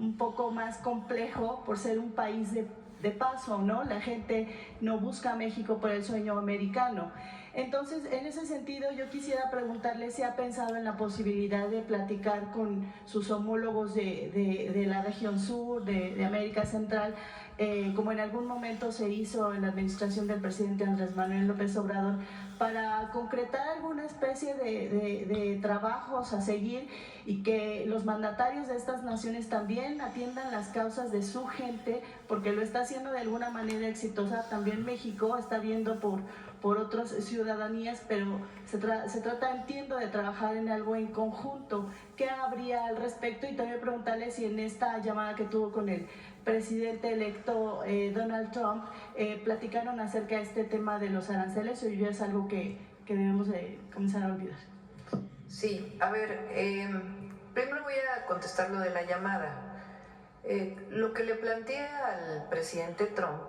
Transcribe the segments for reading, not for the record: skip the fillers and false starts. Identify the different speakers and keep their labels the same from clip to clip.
Speaker 1: un poco más complejo por ser un país de paso, ¿no? La gente no busca a México por el sueño americano. Entonces, en ese sentido, yo quisiera preguntarle si ha pensado en la posibilidad de platicar con sus homólogos de la región sur, de América Central, como en algún momento se hizo en la administración del presidente Andrés Manuel López Obrador, para concretar alguna especie de trabajos a seguir y que los mandatarios de estas naciones también atiendan las causas de su gente, porque lo está haciendo de alguna manera exitosa. También México está viendo por otras ciudadanías, pero se trata, entiendo, de trabajar en algo en conjunto. ¿Qué habría al respecto? Y también preguntarle si en esta llamada que tuvo con el presidente electo Donald Trump, platicaron acerca de este tema de los aranceles, o ya es algo que debemos de comenzar a olvidar.
Speaker 2: Sí, a ver, primero voy a contestar lo de la llamada. Lo que le planteé al presidente Trump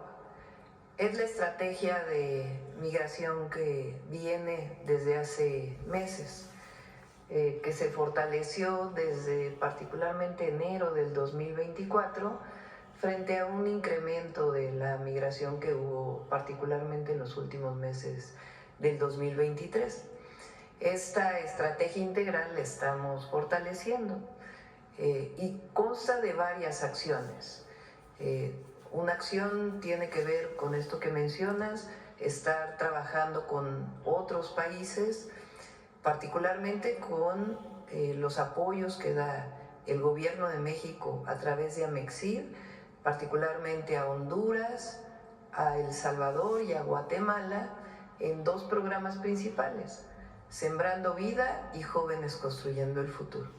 Speaker 2: es la estrategia de migración que viene desde hace meses, que se fortaleció desde particularmente enero del 2024 frente a un incremento de la migración que hubo particularmente en los últimos meses del 2023. Esta estrategia integral la estamos fortaleciendo y consta de varias acciones. Una acción tiene que ver con esto que mencionas, estar trabajando con otros países, particularmente con los apoyos que da el gobierno de México a través de Amexir, particularmente a Honduras, a El Salvador y a Guatemala, en dos programas principales: Sembrando Vida y Jóvenes Construyendo el Futuro,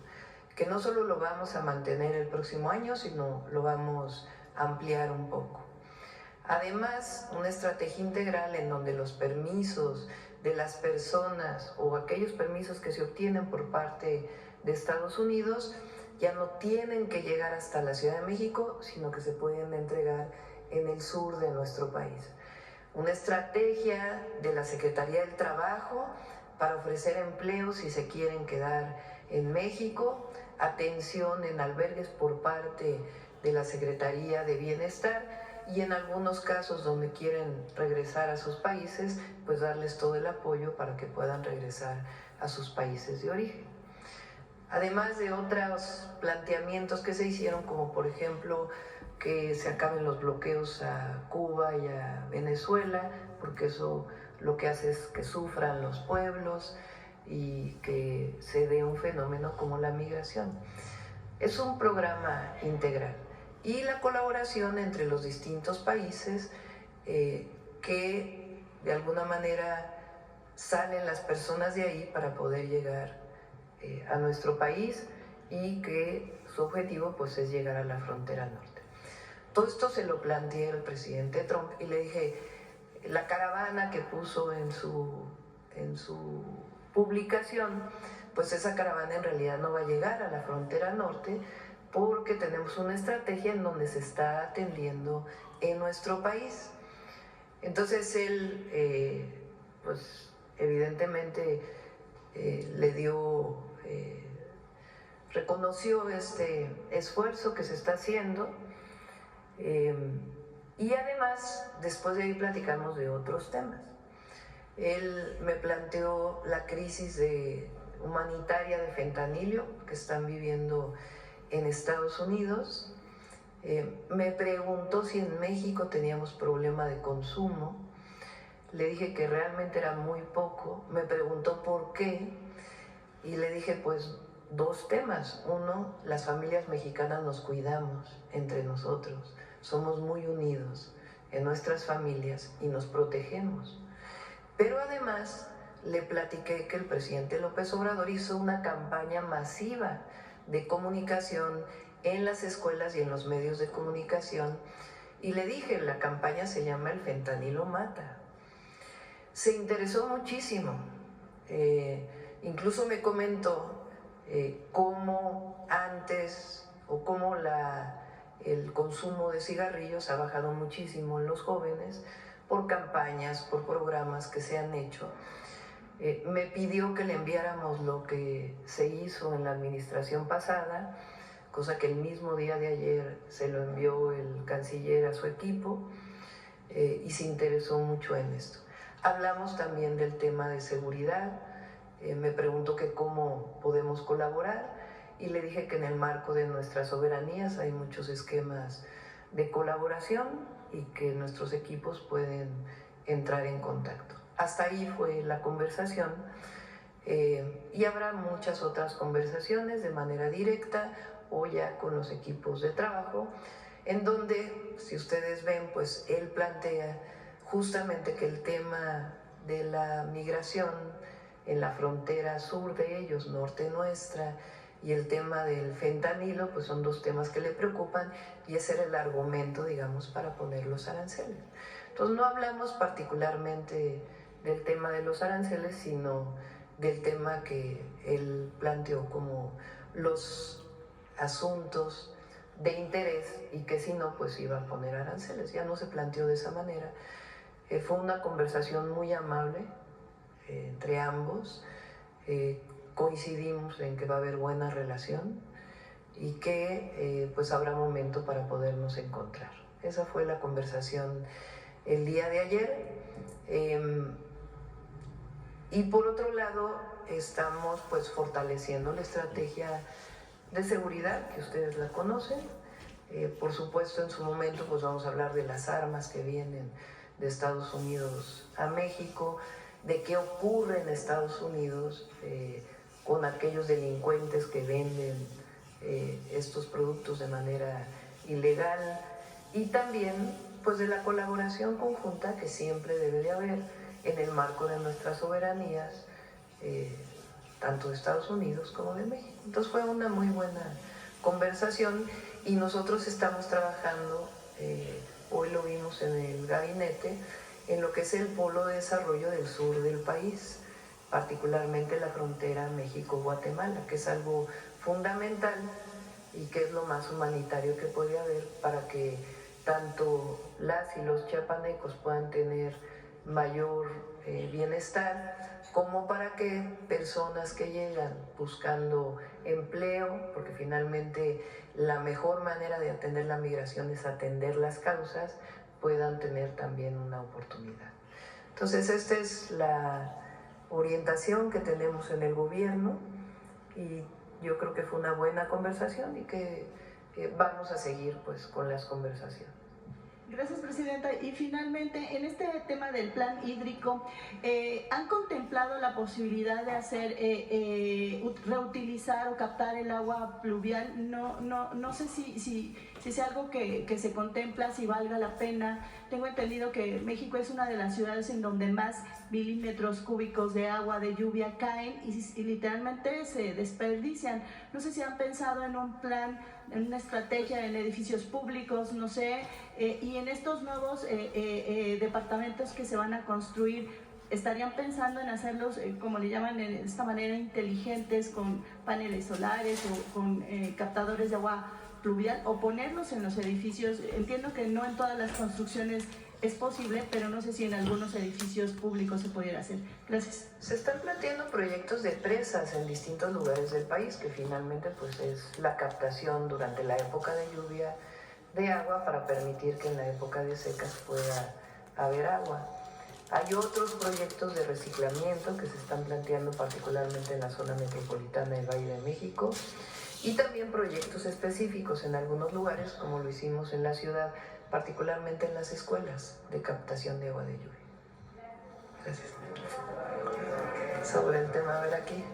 Speaker 2: que no solo lo vamos a mantener el próximo año, sino lo vamos a ampliar un poco. Además, una estrategia integral en donde los permisos de las personas o aquellos permisos que se obtienen por parte de Estados Unidos ya no tienen que llegar hasta la Ciudad de México, sino que se pueden entregar en el sur de nuestro país. Una estrategia de la Secretaría del Trabajo para ofrecer empleos si se quieren quedar en México, atención en albergues por parte de la Secretaría de Bienestar, y en algunos casos donde quieren regresar a sus países, pues darles todo el apoyo para que puedan regresar a sus países de origen. Además de otros planteamientos que se hicieron, como por ejemplo que se acaben los bloqueos a Cuba y a Venezuela, porque eso lo que hace es que sufran los pueblos y que se dé un fenómeno como la migración. Es un programa integral. Y la colaboración entre los distintos países que de alguna manera salen las personas de ahí para poder llegar a nuestro país, y que su objetivo pues es llegar a la frontera norte. Todo esto se lo planteé al presidente Trump y le dije, la caravana que puso en su publicación, pues esa caravana en realidad no va a llegar a la frontera norte, porque tenemos una estrategia en donde se está atendiendo en nuestro país. Entonces él, pues evidentemente reconoció este esfuerzo que se está haciendo, y además después de ahí platicamos de otros temas. Él me planteó la crisis humanitaria de fentanilo que están viviendo en Estados Unidos. Me preguntó si en México teníamos problema de consumo. Le dije que realmente era muy poco. Me preguntó por qué y le dije pues dos temas. Uno, las familias mexicanas nos cuidamos entre nosotros, somos muy unidos en nuestras familias y nos protegemos. Pero además le platiqué que el presidente López Obrador hizo una campaña masiva de comunicación en las escuelas y en los medios de comunicación, y le dije, la campaña se llama El fentanilo mata. Se interesó muchísimo, incluso me comentó cómo antes o cómo el consumo de cigarrillos ha bajado muchísimo en los jóvenes por campañas, por programas que se han hecho. Me pidió que le enviáramos lo que se hizo en la administración pasada cosa que el mismo día de ayer se lo envió el canciller a su equipo y se interesó mucho en esto. Hablamos también del tema de seguridad, me preguntó que cómo podemos colaborar y le dije que en el marco de nuestras soberanías hay muchos esquemas de colaboración y que nuestros equipos pueden entrar en contacto. Hasta ahí fue la conversación y habrá muchas otras conversaciones de manera directa o ya con los equipos de trabajo, en donde, si ustedes ven, pues él plantea justamente que el tema de la migración en la frontera sur de ellos, norte nuestra, y el tema del fentanilo, pues son dos temas que le preocupan y ese era el argumento, digamos, para poner los aranceles. Entonces no hablamos particularmente del tema de los aranceles, sino del tema que él planteó como los asuntos de interés y que si no, pues iba a poner aranceles. Ya no se planteó de esa manera. Fue una conversación muy amable entre ambos. Coincidimos en que va a haber buena relación y que pues habrá momento para podernos encontrar. Esa fue la conversación el día de ayer. Y por otro lado, estamos pues fortaleciendo la estrategia de seguridad, que ustedes la conocen. Por supuesto, en su momento pues vamos a hablar de las armas que vienen de Estados Unidos a México, de qué ocurre en Estados Unidos con aquellos delincuentes que venden estos productos de manera ilegal y también pues de la colaboración conjunta que siempre debe de haber en el marco de nuestras soberanías, tanto de Estados Unidos como de México. Entonces fue una muy buena conversación y nosotros estamos trabajando, hoy lo vimos en el gabinete, en lo que es el polo de desarrollo del sur del país, particularmente la frontera México-Guatemala, que es algo fundamental y que es lo más humanitario que puede haber para que tanto las y los chiapanecos puedan tener mayor bienestar, como para que personas que llegan buscando empleo, porque finalmente la mejor manera de atender la migración es atender las causas, puedan tener también una oportunidad. Entonces esta es la orientación que tenemos en el gobierno y yo creo que fue una buena conversación y que vamos a seguir pues con las conversaciones.
Speaker 1: Gracias, Presidenta. Y finalmente, en este tema del plan hídrico, ¿han contemplado la posibilidad de hacer, reutilizar o captar el agua pluvial? No sé si es algo que se contempla, si valga la pena. Tengo entendido que México es una de las ciudades en donde más milímetros cúbicos de agua de lluvia caen y literalmente se desperdician. No sé si han pensado en un plan, en una estrategia en edificios públicos, no sé, y en estos nuevos departamentos que se van a construir, ¿estarían pensando en hacerlos, como le llaman, de esta manera, inteligentes, con paneles solares o con captadores de agua pluvial, o ponerlos en los edificios? Entiendo que no en todas las construcciones es posible, pero no sé si en algunos edificios públicos se pudiera hacer. Gracias.
Speaker 2: Se están planteando proyectos de presas en distintos lugares del país, que finalmente pues es la captación durante la época de lluvia de agua para permitir que en la época de secas pueda haber agua. Hay otros proyectos de reciclamiento que se están planteando particularmente en la zona metropolitana del Valle de México y también proyectos específicos en algunos lugares, como lo hicimos en la ciudad, particularmente en las escuelas de captación de agua de lluvia. Gracias. Sobre el tema, a ver aquí.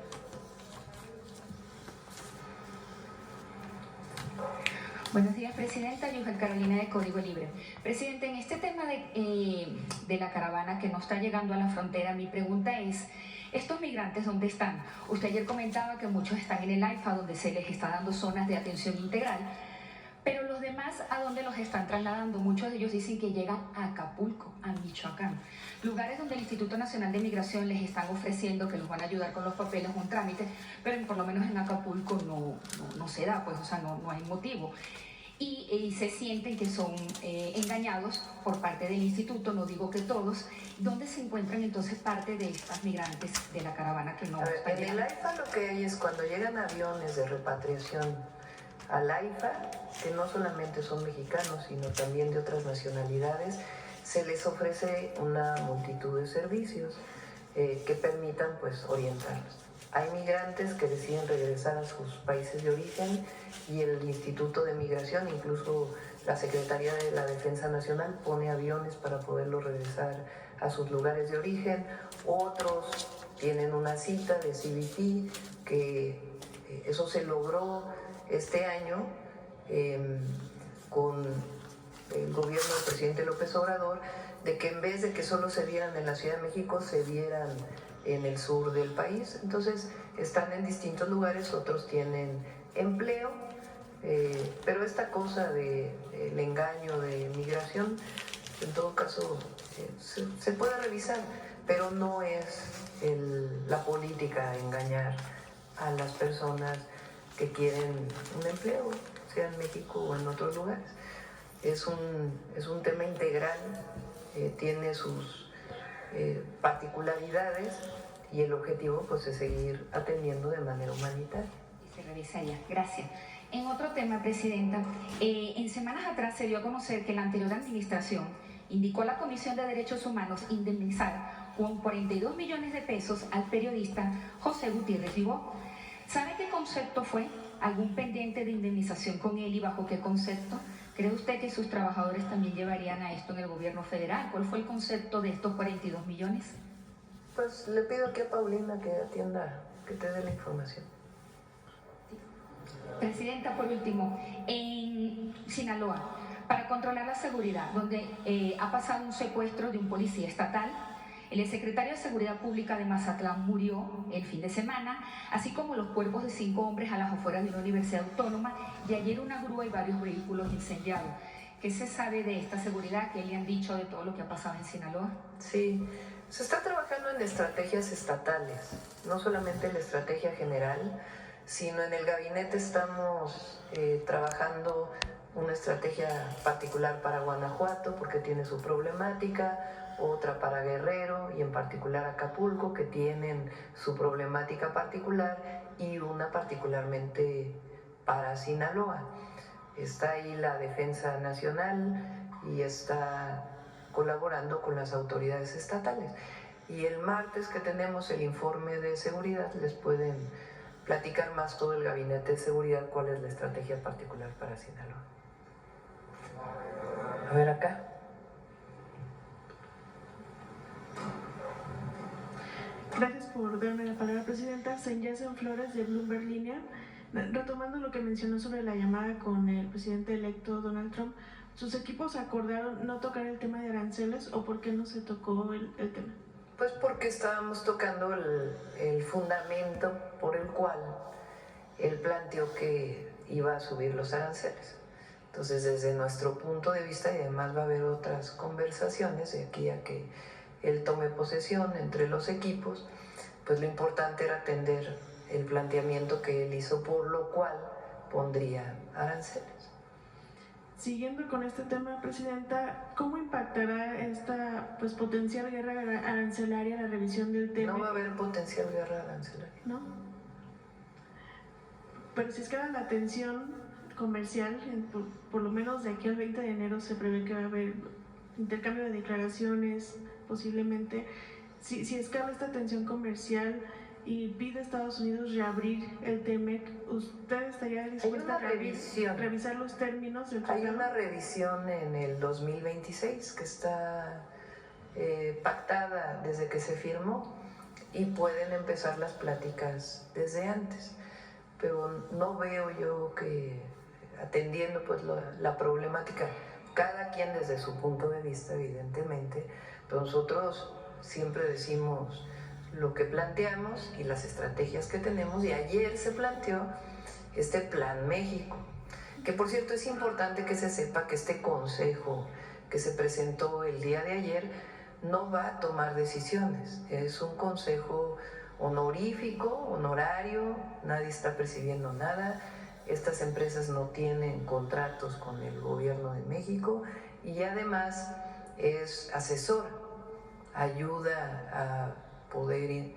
Speaker 3: Buenos días, Presidenta. Yujel Carolina, de Código Libre. Presidente, en este tema de la caravana que no está llegando a la frontera, mi pregunta es, ¿estos migrantes dónde están? Usted ayer comentaba que muchos están en el AIFA, donde se les está dando zonas de atención integral, pero los demás, ¿a dónde los están trasladando? Muchos de ellos dicen que llegan a Acapulco, a Michoacán, lugares donde el Instituto Nacional de Migración les están ofreciendo que los van a ayudar con los papeles, un trámite, pero por lo menos en Acapulco no se da, pues, o sea, no hay motivo. Y se sienten que son engañados por parte del instituto, no digo que todos. ¿Dónde se encuentran entonces parte de estas migrantes de la caravana que no están
Speaker 2: llegando? En el AIFA lo que hay es cuando llegan aviones de repatriación al AIFA, que no solamente son mexicanos, sino también de otras nacionalidades, se les ofrece una multitud de servicios que permitan pues orientarlos. Hay migrantes que deciden regresar a sus países de origen y el Instituto de Migración, incluso la Secretaría de la Defensa Nacional, pone aviones para poderlos regresar a sus lugares de origen. Otros tienen una cita de CBP, que eso se logró este año con el gobierno del presidente López Obrador, de que en vez de que solo se vieran en la Ciudad de México, se vieran en el sur del país. Entonces están en distintos lugares, otros tienen empleo, pero esta cosa del engaño de migración, en todo caso, se puede revisar, pero no es la política engañar a las personas que quieren un empleo, sea en México o en otros lugares. Es un tema integral, tiene sus particularidades y el objetivo pues es seguir atendiendo de manera humanitaria.
Speaker 3: Y se revisaría. Gracias. En otro tema, Presidenta, en semanas atrás se dio a conocer que la anterior administración indicó a la Comisión de Derechos Humanos indemnizar con 42 millones de pesos al periodista José Gutiérrez Ribó. ¿Sabe qué concepto fue? ¿Algún pendiente de indemnización con él y bajo qué concepto? ¿Cree usted que sus trabajadores también llevarían a esto en el gobierno federal? ¿Cuál fue el concepto de estos 42 millones?
Speaker 2: Pues le pido aquí a Paulina que atienda, que te dé la información.
Speaker 3: Presidenta, por último, en Sinaloa, para controlar la seguridad, donde ha pasado un secuestro de un policía estatal, el secretario de Seguridad Pública de Mazatlán murió el fin de semana, así como los cuerpos de 5 hombres a las afueras de una universidad autónoma y ayer una grúa y varios vehículos incendiados. ¿Qué se sabe de esta seguridad? ¿Qué le han dicho de todo lo que ha pasado en Sinaloa?
Speaker 2: Sí, se está trabajando en estrategias estatales, no solamente en la estrategia general, sino en el gabinete estamos trabajando una estrategia particular para Guanajuato, porque tiene su problemática, otra para Guerrero y en particular Acapulco, que tienen su problemática particular, y una particularmente para Sinaloa. Está ahí la Defensa Nacional y está colaborando con las autoridades estatales. Y el martes que tenemos el informe de seguridad, les pueden platicar más todo el gabinete de seguridad cuál es la estrategia particular para Sinaloa. A ver acá.
Speaker 4: Gracias por darme la palabra, Presidenta. Senyesen Flores, de Bloomberg Línea. Retomando lo que mencionó sobre la llamada con el presidente electo Donald Trump, ¿sus equipos acordaron no tocar el tema de aranceles o por qué no se tocó el tema?
Speaker 2: Pues porque estábamos tocando el fundamento por el cual él planteó que iba a subir los aranceles. Entonces, desde nuestro punto de vista, y además va a haber otras conversaciones de aquí a que él tome posesión entre los equipos, pues lo importante era atender el planteamiento que él hizo, por lo cual pondría aranceles.
Speaker 4: Siguiendo con este tema, Presidenta, ¿cómo impactará esta potencial guerra arancelaria la revisión del tema?
Speaker 2: No va a haber potencial guerra arancelaria.
Speaker 4: ¿No? Pero si es que la tensión comercial, por lo menos de aquí al 20 de enero se prevé que va a haber intercambio de declaraciones, posiblemente. Si escala esta tensión comercial y pide a Estados Unidos reabrir el TEMEC, ¿usted estaría dispuesta a revisar los términos del tratado?
Speaker 2: Hay una revisión en el 2026 que está pactada desde que se firmó y pueden empezar las pláticas desde antes, pero no veo yo que, atendiendo pues la problemática, cada quien desde su punto de vista, evidentemente, pero nosotros siempre decimos lo que planteamos y las estrategias que tenemos, y ayer se planteó este Plan México, que por cierto es importante que se sepa que este consejo que se presentó el día de ayer no va a tomar decisiones, es un consejo honorífico, honorario, nadie está percibiendo nada, estas empresas no tienen contratos con el gobierno de México y además es asesor, ayuda a poder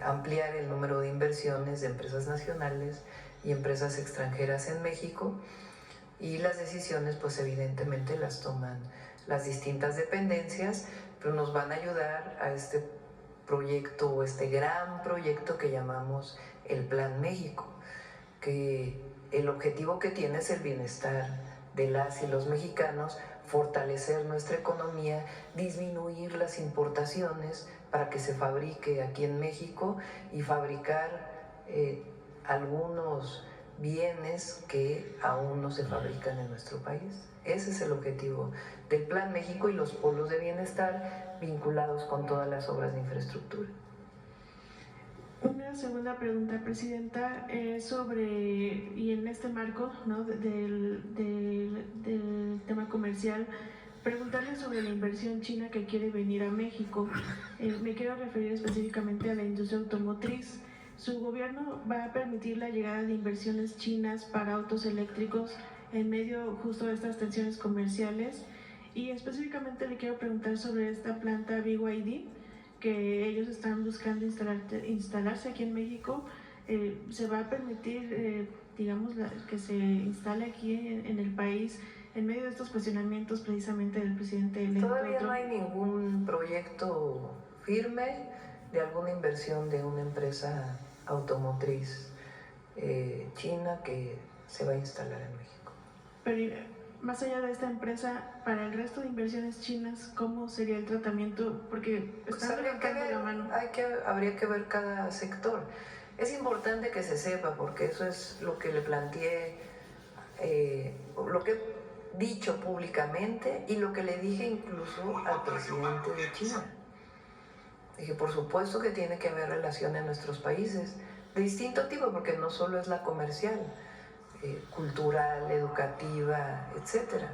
Speaker 2: ampliar el número de inversiones de empresas nacionales y empresas extranjeras en México, y las decisiones pues evidentemente las toman las distintas dependencias, pero nos van a ayudar a este proyecto o este gran proyecto que llamamos el Plan México, que el objetivo que tiene es el bienestar de las y los mexicanos, fortalecer nuestra economía, disminuir las importaciones para que se fabrique aquí en México y fabricar algunos bienes que aún no se fabrican en nuestro país. Ese es el objetivo del Plan México y los polos de bienestar vinculados con todas las obras de infraestructura.
Speaker 4: Una segunda pregunta, Presidenta, sobre, y en este marco, ¿no?, del tema comercial, preguntarle sobre la inversión china que quiere venir a México. Me quiero referir específicamente a la industria automotriz. Su gobierno va a permitir la llegada de inversiones chinas para autos eléctricos en medio justo de estas tensiones comerciales, y específicamente le quiero preguntar sobre esta planta BYD que ellos están buscando instalarse aquí en México. ¿Se va a permitir, digamos, que se instale aquí en el país en medio de estos cuestionamientos precisamente del presidente electo?
Speaker 2: Todavía no hay ningún proyecto firme de alguna inversión de una empresa automotriz china que se va a instalar en México.
Speaker 4: Pero más allá de esta empresa, para el resto de inversiones chinas, ¿cómo sería el tratamiento? Porque están levantando la mano.
Speaker 2: Habría que ver cada sector. Es importante que se sepa, porque eso es lo que le planteé, lo que he dicho públicamente y lo que le dije incluso al presidente de China. Dije, por supuesto que tiene que haber relación en nuestros países, de distinto tipo, porque no solo es la comercial, cultural, educativa, etcétera.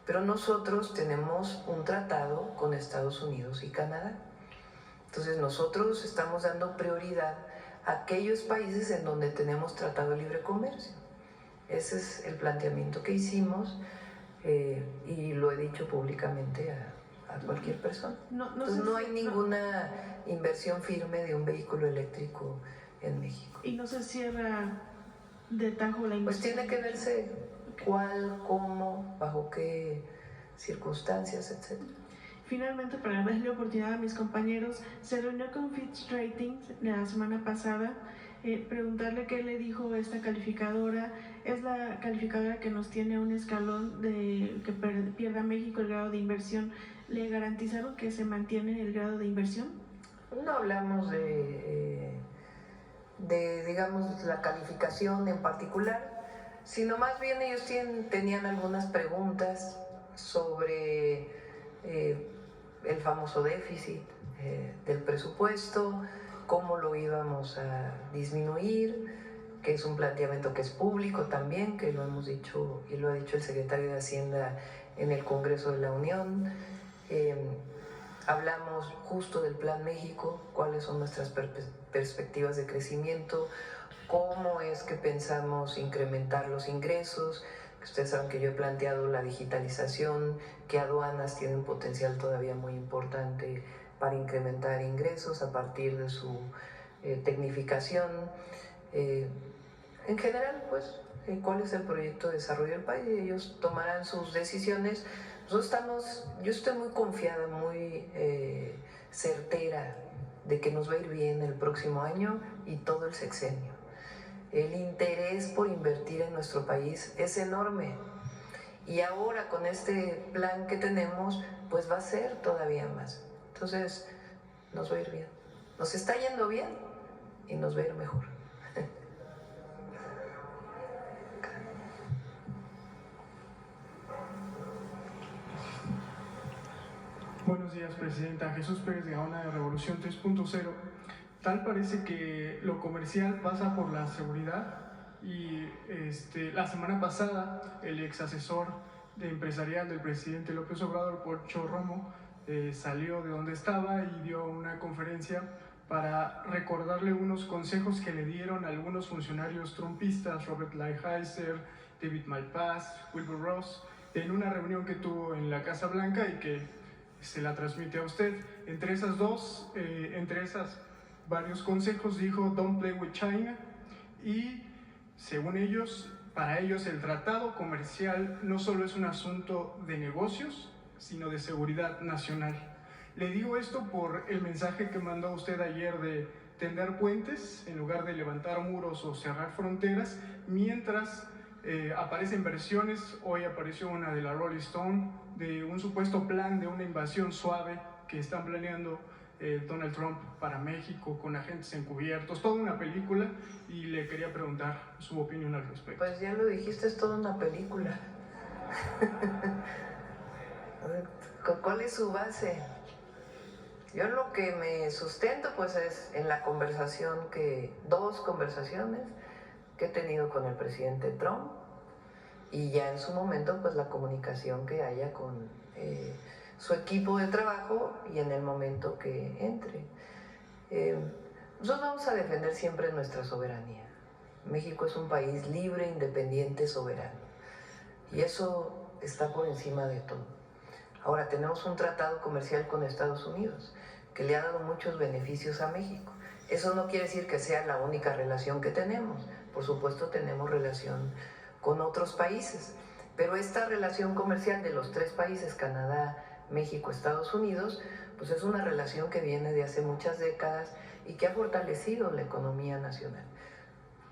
Speaker 2: Pero nosotros tenemos un tratado con Estados Unidos y Canadá. Entonces nosotros estamos dando prioridad a aquellos países en donde tenemos tratado de libre comercio. Ese es el planteamiento que hicimos y lo he dicho públicamente a cualquier persona. Entonces no hay ninguna inversión firme de un vehículo eléctrico en México.
Speaker 4: ¿Y no se cierra de tajo la inversión?
Speaker 2: Pues tiene que verse cuál, cómo, bajo qué circunstancias, etc.
Speaker 4: Finalmente, para darle oportunidad a mis compañeros, se reunió con Fitch Ratings la semana pasada. Preguntarle qué le dijo esta calificadora. Es la calificadora que nos tiene a un escalón de que pierda México el grado de inversión. ¿Le garantizaron que se mantiene el grado de inversión?
Speaker 2: No hablamos de digamos, la calificación en particular, sino más bien ellos tenían algunas preguntas sobre el famoso déficit del presupuesto, cómo lo íbamos a disminuir, que es un planteamiento que es público también, que lo hemos dicho y lo ha dicho el secretario de Hacienda en el Congreso de la Unión. Hablamos justo del Plan México, cuáles son nuestras perspectivas de crecimiento, cómo es que pensamos incrementar los ingresos. Ustedes saben que yo he planteado la digitalización, que aduanas tiene un potencial todavía muy importante para incrementar ingresos a partir de su tecnificación. En general, pues, cuál es el proyecto de desarrollo del país, y ellos tomarán sus decisiones. Yo estoy muy confiada, muy certera de que nos va a ir bien el próximo año y todo el sexenio. El interés por invertir en nuestro país es enorme, y ahora con este plan que tenemos, pues va a ser todavía más. Entonces, nos va a ir bien. Nos está yendo bien y nos va a ir mejor.
Speaker 5: Buenos días, Presidenta. Jesús Pérez Gaona, de Revolución 3.0. Tal parece que lo comercial pasa por la seguridad, y la semana pasada el ex asesor empresarial del presidente López Obrador, Porcho Romo, salió de donde estaba y dio una conferencia para recordarle unos consejos que le dieron algunos funcionarios trumpistas, Robert Lighthizer, David Malpass, Wilbur Ross, en una reunión que tuvo en la Casa Blanca y que se la transmite a usted. Entre esas varios consejos dijo "Don't play with China", y Según ellos, para ellos el tratado comercial no solo es un asunto de negocios, sino de seguridad nacional. Le digo esto por el mensaje que mandó usted ayer de tender puentes en lugar de levantar muros o cerrar fronteras, mientras aparecen versiones, hoy apareció una de la Rolling Stone, de un supuesto plan de una invasión suave que están planeando Donald Trump para México con agentes encubiertos, toda una película, y le quería preguntar su opinión al respecto.
Speaker 2: Pues ya lo dijiste, es toda una película. ¿Cuál es su base? Yo lo que me sustento pues es en la conversación dos conversaciones que he tenido con el presidente Trump, y ya en su momento pues la comunicación que haya con su equipo de trabajo y en el momento que entre. Nosotros vamos a defender siempre nuestra soberanía. México es un país libre, independiente, soberano, y eso está por encima de todo. Ahora tenemos un tratado comercial con Estados Unidos que le ha dado muchos beneficios a México. Eso no quiere decir que sea la única relación que tenemos. Por supuesto tenemos relación con otros países, pero esta relación comercial de los tres países, Canadá, México, Estados Unidos, pues es una relación que viene de hace muchas décadas y que ha fortalecido la economía nacional.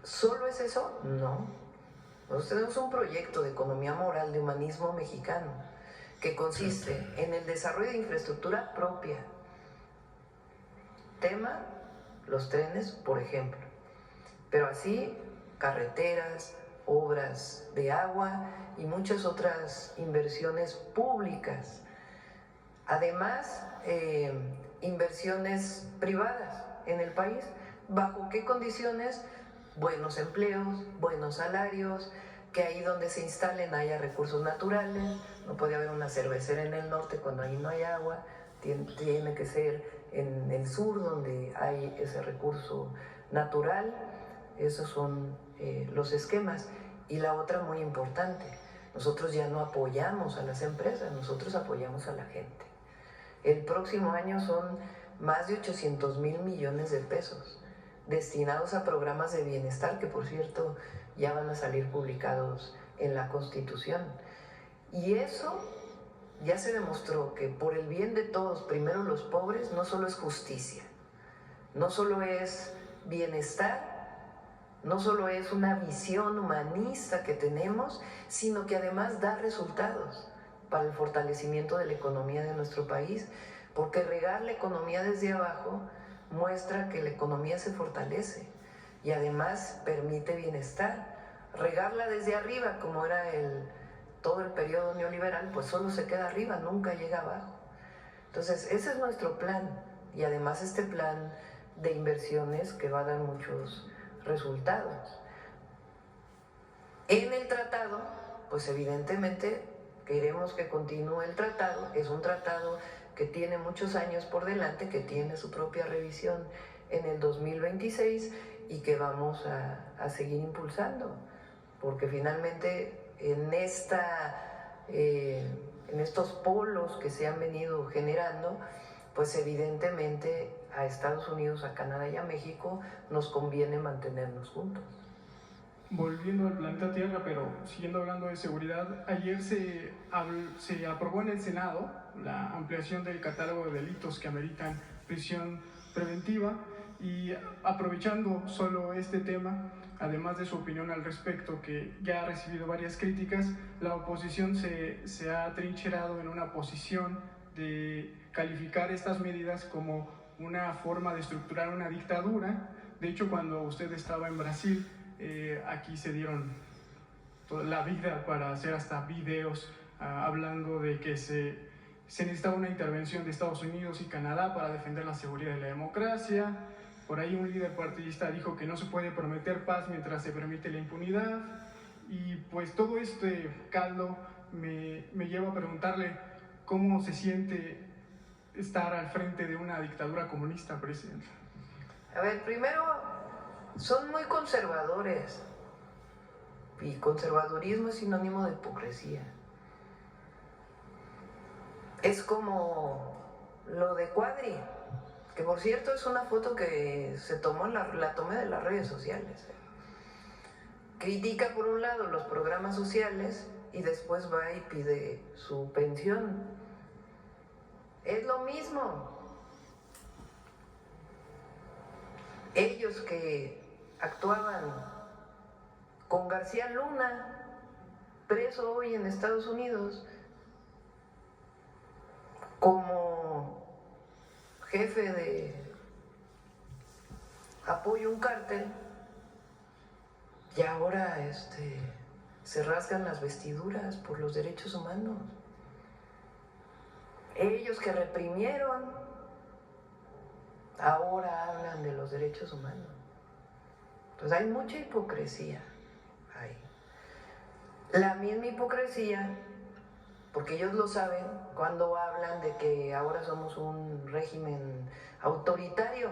Speaker 2: ¿Solo es eso? No. Nosotros tenemos un proyecto de economía moral, de humanismo mexicano, que consiste en el desarrollo de infraestructura propia. Tema, los trenes, por ejemplo, pero así carreteras, obras de agua y muchas otras inversiones públicas. Además, inversiones privadas en el país. ¿Bajo qué condiciones? Buenos empleos, buenos salarios, que ahí donde se instalen haya recursos naturales. No puede haber una cervecera en el norte cuando ahí no hay agua, tiene que ser en el sur donde hay ese recurso natural. Esos son los esquemas. Y la otra muy importante, nosotros ya no apoyamos a las empresas, nosotros apoyamos a la gente. El próximo año son más de 800,000 millones de pesos destinados a programas de bienestar que, por cierto, ya van a salir publicados en la Constitución. Y eso ya se demostró que por el bien de todos, primero los pobres, no solo es justicia, no solo es bienestar, no solo es una visión humanista que tenemos, sino que además da resultados para el fortalecimiento de la economía de nuestro país, porque regar la economía desde abajo muestra que la economía se fortalece y además permite bienestar. Regarla desde arriba, como era todo el periodo neoliberal, pues solo se queda arriba, nunca llega abajo. Entonces, ese es nuestro plan, y además este plan de inversiones que va a dar muchos resultados. En el tratado, pues evidentemente queremos que continúe el tratado. Es un tratado que tiene muchos años por delante, que tiene su propia revisión en el 2026 y que vamos a seguir impulsando, porque finalmente en estos polos que se han venido generando, pues evidentemente a Estados Unidos, a Canadá y a México nos conviene mantenernos juntos.
Speaker 5: Volviendo al planeta Tierra, pero siguiendo hablando de seguridad, ayer se aprobó en el Senado la ampliación del catálogo de delitos que ameritan prisión preventiva, y aprovechando solo este tema, además de su opinión al respecto, que ya ha recibido varias críticas, la oposición se ha trincherado en una posición de calificar estas medidas como una forma de estructurar una dictadura. De hecho, cuando usted estaba en Brasil, aquí se dieron toda la vida para hacer hasta videos hablando de que se necesitaba una intervención de Estados Unidos y Canadá para defender la seguridad de la democracia. Por ahí un líder partidista dijo que no se puede prometer paz mientras se permite la impunidad. Y pues todo este caldo me lleva a preguntarle cómo se siente estar al frente de una dictadura comunista, presidente.
Speaker 2: A ver, primero, son muy conservadores, y conservadurismo es sinónimo de hipocresía. Es como lo de Cuadri, que por cierto es una foto que se tomó, la tomé de las redes sociales. critica por un lado los programas sociales y después va y pide su pensión. Es lo mismo. Ellos que actuaban con García Luna, preso hoy en Estados Unidos, como jefe de apoyo a un cártel, y ahora se rasgan las vestiduras por los derechos humanos. Ellos que reprimieron, ahora hablan de los derechos humanos. Entonces hay mucha hipocresía ahí. La misma hipocresía, porque ellos lo saben cuando hablan de que ahora somos un régimen autoritario.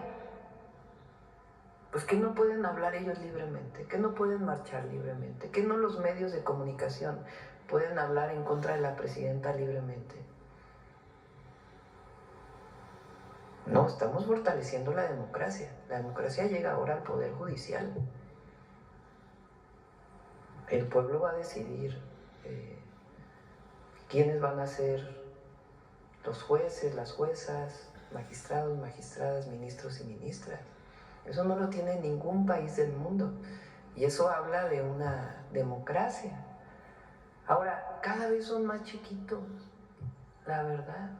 Speaker 2: Pues que no pueden hablar ellos libremente, que no pueden marchar libremente, que no los medios de comunicación pueden hablar en contra de la presidenta libremente. No, estamos fortaleciendo la democracia. La democracia llega ahora al Poder Judicial. El pueblo va a decidir quiénes van a ser los jueces, las juezas, magistrados, magistradas, ministros y ministras. Eso no lo tiene ningún país del mundo. Y eso habla de una democracia. Ahora, cada vez son más chiquitos, la verdad.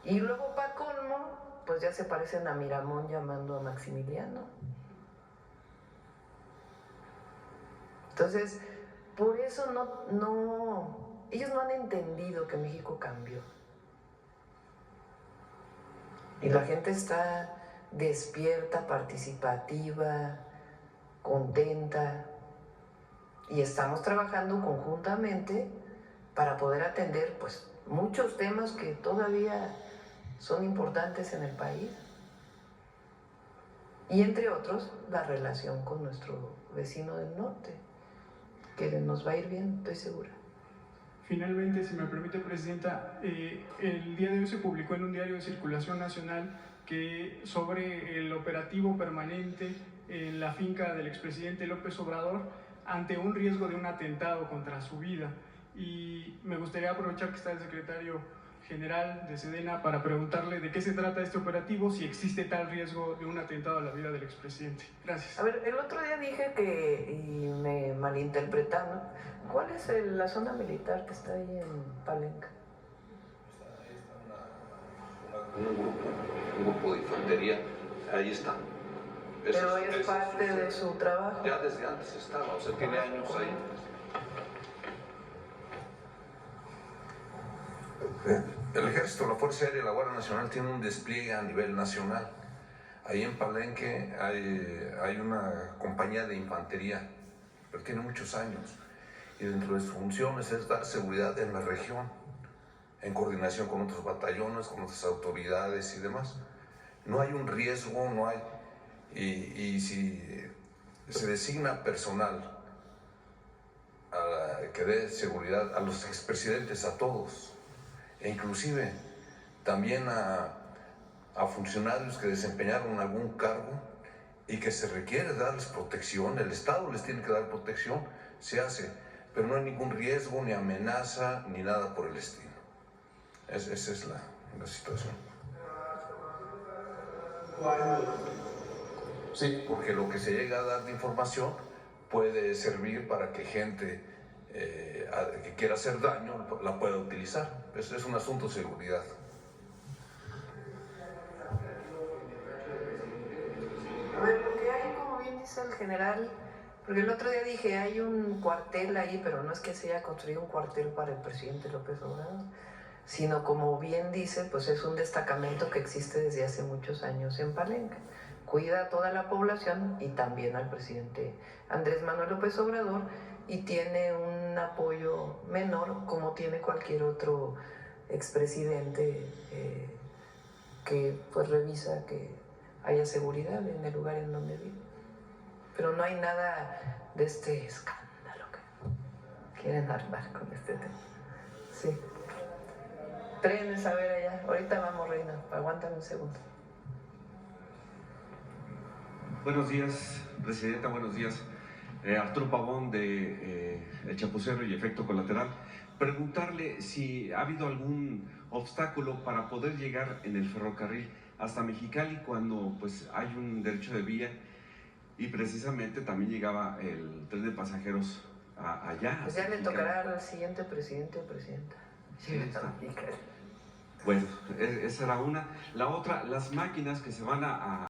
Speaker 2: Y luego, para colmo, pues ya se parecen a Miramón llamando a Maximiliano. Entonces, por eso ellos no han entendido que México cambió. Y la gente está despierta, participativa, contenta, y estamos trabajando conjuntamente para poder atender pues muchos temas que todavía son importantes en el país, y entre otros la relación con nuestro vecino del norte, que nos va a ir bien, estoy segura.
Speaker 5: Finalmente, si me permite, Presidenta, el día de hoy se publicó en un diario de circulación nacional que sobre el operativo permanente en la finca del expresidente López Obrador ante un riesgo de un atentado contra su vida. Y me gustaría aprovechar que está el secretario general de Sedena para preguntarle de qué se trata este operativo, si existe tal riesgo de un atentado a la vida del expresidente. Gracias.
Speaker 2: A ver, el otro día dije y me malinterpretaron, ¿cuál es la zona militar que está ahí en Palenque?
Speaker 6: Un grupo de infantería, ahí está.
Speaker 2: Pero es parte de su trabajo.
Speaker 6: Ya desde antes estaba, o sea, tiene años ahí. El Ejército, la Fuerza Aérea y la Guardia Nacional tienen un despliegue a nivel nacional. Ahí en Palenque hay una compañía de infantería, pero tiene muchos años. Y dentro de sus funciones es dar seguridad en la región, en coordinación con otros batallones, con otras autoridades y demás. No hay un riesgo, no hay... Y si se designa personal que dé seguridad a los expresidentes, a todos, e inclusive también a funcionarios que desempeñaron algún cargo y que se requiere darles protección, el Estado les tiene que dar protección, se hace, pero no hay ningún riesgo, ni amenaza, ni nada por el estilo. Esa es la situación. Sí, porque lo que se llega a dar de información puede servir para que gente que quiera hacer daño la pueda utilizar. Eso es un asunto de seguridad.
Speaker 2: A ver, porque hay, como bien dice el general, porque el otro día dije, hay un cuartel ahí, pero no es que se haya construido un cuartel para el presidente López Obrador, sino como bien dice, pues es un destacamento que existe desde hace muchos años en Palenque. Cuida a toda la población y también al presidente Andrés Manuel López Obrador, y tiene un apoyo menor como tiene cualquier otro expresidente que pues revisa que haya seguridad en el lugar en donde vive. Pero no hay nada de este escándalo que quieren armar con este tema. Sí. Trenes, a ver allá. Ahorita vamos, Reina. Aguántame un segundo.
Speaker 7: Buenos días, Presidenta, buenos días. Arturo Pavón de El Chapucero y Efecto Colateral. Preguntarle si ha habido algún obstáculo para poder llegar en el ferrocarril hasta Mexicali cuando pues hay un derecho de vía y precisamente también llegaba el tren de pasajeros allá.
Speaker 2: Pues ya le tocará al siguiente presidente o presidenta.
Speaker 7: Sí, está. Bueno, esa era una. La otra, las máquinas que se van a